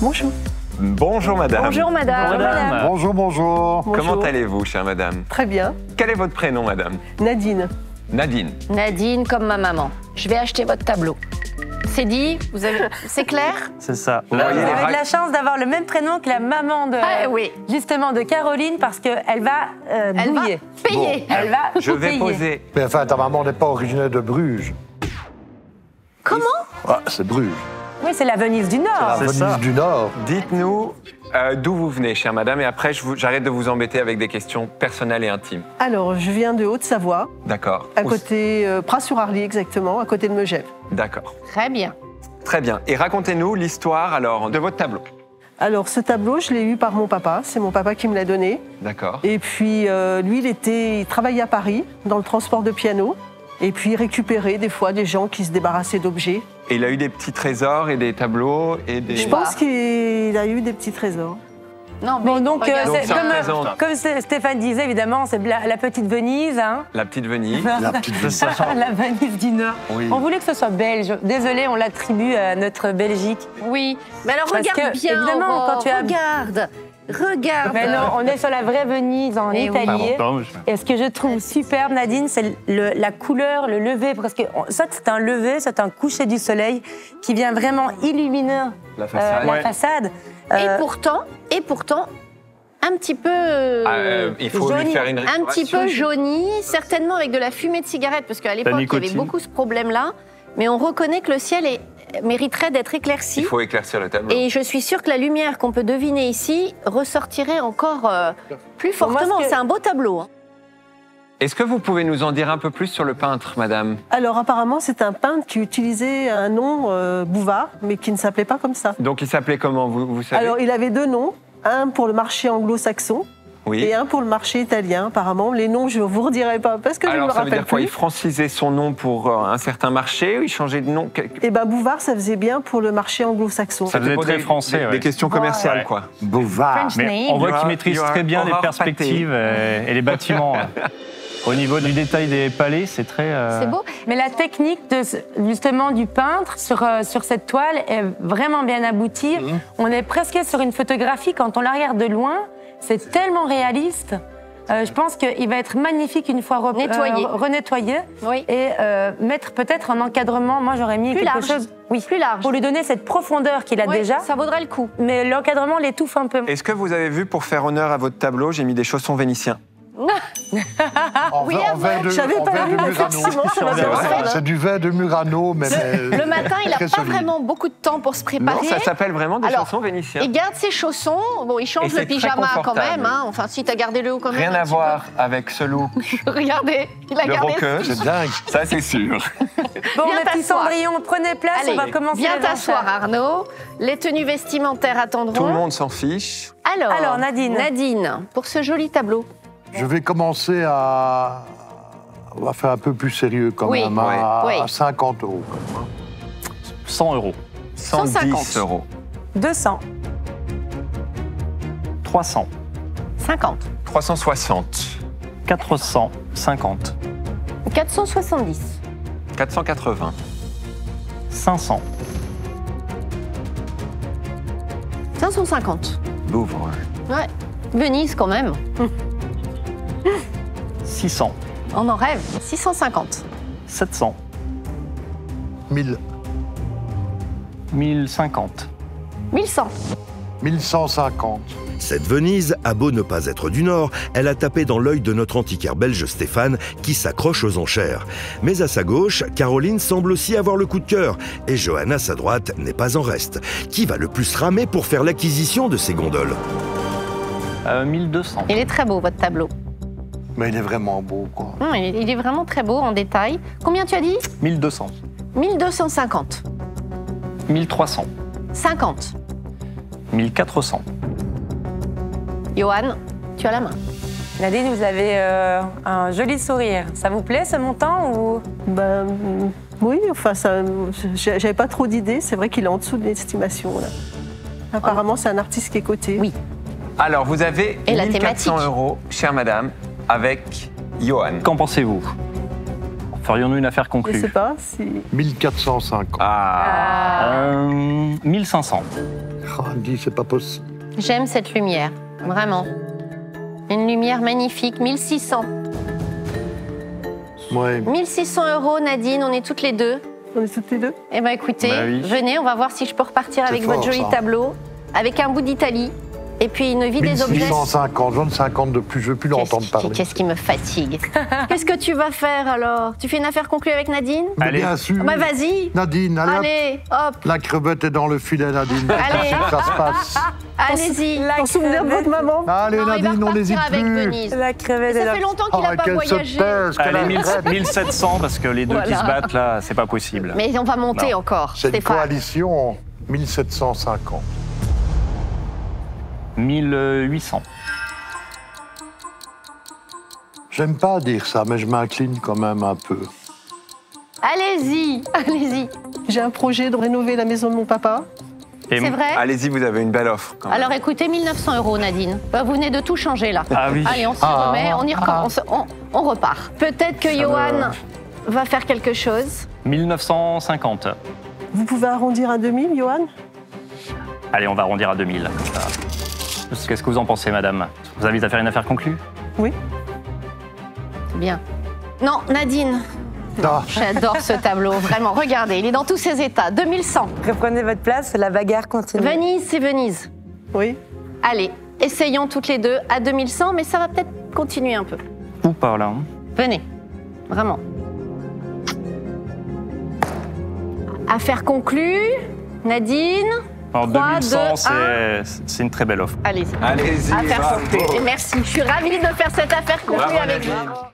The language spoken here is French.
Bonjour. Bonjour madame. Bonjour madame. Bonjour, madame. Bonjour, bonjour. Comment allez-vous, chère madame? Très bien. Quel est votre prénom, madame? Nadine. Nadine. Nadine comme ma maman. Je vais acheter votre tableau. C'est dit, c'est clair? C'est ça. Vous voyez Vous les avez de règles. la chance d'avoir le même prénom que la maman de, Oui. justement, de Caroline, parce qu'elle va Elle va bouiller. payer. Elle va Je vais payer. poser. Mais enfin, ta maman n'est pas originaire de Bruges. Comment? Ah, c'est Bruges. Oui, c'est la Venise du La Nord. C'est Venise ça. du Nord. Dites-nous d'où vous venez, chère madame, et après j'arrête de vous embêter avec des questions personnelles et intimes. Alors, je viens de Haute-Savoie, D'accord. à côté, Pras-sur-Arly exactement, à côté de Megève. D'accord. Très bien. Très bien. Et racontez-nous l'histoire alors de votre tableau. Alors, ce tableau, je l'ai eu par mon papa. C'est mon papa qui me l'a donné. D'accord. Et puis, lui, il travaillait à Paris, dans le transport de piano. Et puis, il récupérait des fois des gens qui se débarrassaient d'objets. Et il a eu des petits trésors et des tableaux et des... Je pense qu'il a eu des petits trésors. Non, mais Bon, donc, regarde. Donc, c'est ça représente comme Stéphane disait, évidemment, c'est la petite Venise, hein. la petite Venise. La petite Venise. La Venise du Nord. Oui. On voulait que ce soit belge. Désolé, on l'attribue à notre Belgique. Oui. Mais alors Parce regarde que, bien, évidemment, Aurore, quand tu as- Regarde. Mais non, on est sur la vraie Venise en Eh oui. Italie. Pardon. Et ce que je trouve superbe, Nadine, c'est la couleur, le lever. Parce que ça, c'est un lever, c'est un coucher du soleil qui vient vraiment illuminer La façade. la Ouais. façade. Et pourtant, un petit peu... Il faut lui jauni. faire une un petit peu restauration. jauni, certainement avec de la fumée de cigarette, parce qu'à l'époque, il y avait nicotine. beaucoup ce problème-là. Mais on reconnaît que le ciel mériterait d'être éclairci. Il faut éclaircir le tableau. Et je suis sûre que la lumière qu'on peut deviner ici ressortirait encore plus Pour moi, fortement. ce que- C'est un beau tableau. Hein. Est-ce que vous pouvez nous en dire un peu plus sur le peintre, madame? Alors, apparemment, c'est un peintre qui utilisait un nom Bouvard, mais qui ne s'appelait pas comme ça. Donc il s'appelait comment, vous savez? Alors, il avait deux noms. Un pour le marché anglo-saxon Oui. et un pour le marché italien, apparemment. Les noms, je ne vous redirai pas parce que je ne me Alors ça veut rappelle dire quoi? plus. Il francisait son nom pour un certain marché ou il changeait de nom? Et ben Bouvard, ça faisait bien pour le marché anglo-saxon. Ça faisait C'était pour très français, Des ouais. questions commerciales, Ouais. quoi. Bouvard. French Mais name. on voit You qu'il are- maîtrise you are très bien les Aurore perspectives et les bâtiments. Au niveau du détail des palais, c'est très... C'est beau. Mais la technique justement du peintre sur cette toile est vraiment bien aboutie. On est presque sur une photographie quand on la regarde de loin. C'est tellement réaliste. Je pense qu'il va être magnifique une fois Nettoyé. renettoyé. Oui. Et mettre peut-être un encadrement. Moi, j'aurais mis Plus quelque large. chose Plus large. pour lui donner cette profondeur qu'il a Oui, déjà. ça vaudrait le coup. Mais l'encadrement l'étouffe un peu. Est-ce que vous avez vu, pour faire honneur à votre tableau, j'ai mis des chaussons vénitiens? En Oui, vin de, J'avais en pas vin vu, de mais Murano. effectivement, ça m'a C'est fait vrai. penser, là. C'est du vin de Murano, mais Le matin, il n'a très pas solide. vraiment beaucoup de temps pour se préparer. Non, ça s'appelle vraiment des Alors, chaussons vénitiens. Il garde ses chaussons. Bon, il Et change c'est le très pyjama quand confortable. même. Hein. Enfin, si tu as gardé le haut quand même. Rien un à petit voir avec ce look peu. Regardez, il a de gardé. roqueuse. c'est dingue. Ça, c'est sûr. Bon, Viens mes petits t'asseoir. cendrillons, prenez place, Allez, on va commencer viens les t'asseoir, enchères. Arnaud. Les tenues vestimentaires attendront. Tout le monde s'en fiche. Alors, Nadine. Nadine, pour ce joli tableau. Je vais commencer à... On va faire un peu plus sérieux quand Oui, même, à, oui. à 50 € quand même. 100 €. 110 €. 200. 300. 50. 360. 450. 470. 480. 500. 550. Louvre. Ouais. Venise quand même. 600. On en rêve. 650. 700. 1000, 1050. 1100. 1150. Cette Venise a beau ne pas être du Nord, elle a tapé dans l'œil de notre antiquaire belge Stéphane qui s'accroche aux enchères. Mais à sa gauche, Caroline semble aussi avoir le coup de cœur et Johanna, à sa droite, n'est pas en reste. Qui va le plus ramer pour faire l'acquisition de ces gondoles? 1200. Il est très beau, votre tableau. Mais il est vraiment beau, quoi. Il est vraiment très beau en détail. Combien tu as dit? 1200. 1250. 1300. 50. 1400. Johan, tu as la main. Nadine, vous avez un joli sourire. Ça vous plaît ce montant ou... Ben, oui, enfin, j'avais pas trop d'idées. C'est vrai qu'il est en dessous de l'estimation, là. Apparemment, c'est un artiste qui est coté. Oui. Alors, vous avez Et la 1400 thématique. €, chère madame, avec Johan. Qu'en pensez-vous? Ferions-nous une affaire Je conclue? ne sais pas si... 1450. Ah. 1500. Ah, dis, c'est pas possible. J'aime cette lumière, vraiment. Une lumière magnifique, 1600. Ouais. 1600 €, Nadine, on est toutes les deux. On est toutes les deux. Eh bien, écoutez, Bah oui. venez, on va voir si je peux repartir avec fort, votre joli ça. tableau, avec un bout d'Italie, et puis une vie des objets. 1650, j'en ai 50 de plus, je veux plus l'entendre parler. Qu'est-ce qui me fatigue? Qu'est-ce que tu vas faire alors? Tu fais une affaire conclue avec Nadine? Mais Allez. bien sûr. Bah vas-y. Nadine, allez, hop. Allez, hop, La crevette est dans le filet, Nadine. Allez. C'est ainsi que ça se passe. allez-y. En souvenir de votre maman. Allez, Non, il va Nadine, on n'hésite repartir avec plus. Venise. La crevette est Ça là. fait longtemps qu'il n'a Oh, pas qu'elle se voyagé. pèse, qu'elle Allez, arrête. 1700, parce que les deux qui Voilà. se battent, là, c'est pas possible. Mais on va monter Non. encore, C'est une Stéphane. coalition 1750. 1800. J'aime pas dire ça, mais je m'incline quand même un peu. Allez-y, allez-y. J'ai un projet de rénover la maison de mon papa. Et C'est vrai? Allez-y, vous avez une belle offre. Quand même. Alors écoutez, 1900 €, Nadine. Bah, vous venez de tout changer là. Ah oui. Allez, on s'y remet, on y recommence, on repart. Peut-être que Johan va faire quelque chose. 1950. Vous pouvez arrondir à 2000, Johan? Allez, on va arrondir à 2000. Qu'est-ce que vous en pensez, madame? Je vous invite à faire une affaire conclue? Oui. Bien. Non, Nadine, Ah, j'adore ce tableau, vraiment. Regardez, il est dans tous ses états. 2100. Reprenez votre place, la bagarre continue. Venise, c'est Venise. Oui. Allez, essayons toutes les deux à 2100, mais ça va peut-être continuer un peu. Ou pas, là. Venez, vraiment. Affaire conclue, Nadine. Alors, 3, 2100, 2, c'est une très belle offre. Allez-y. Allez-y. Affaire bravo. conclue. Et merci, je suis ravie de faire cette affaire conclue Bravo, avec Nadine. vous.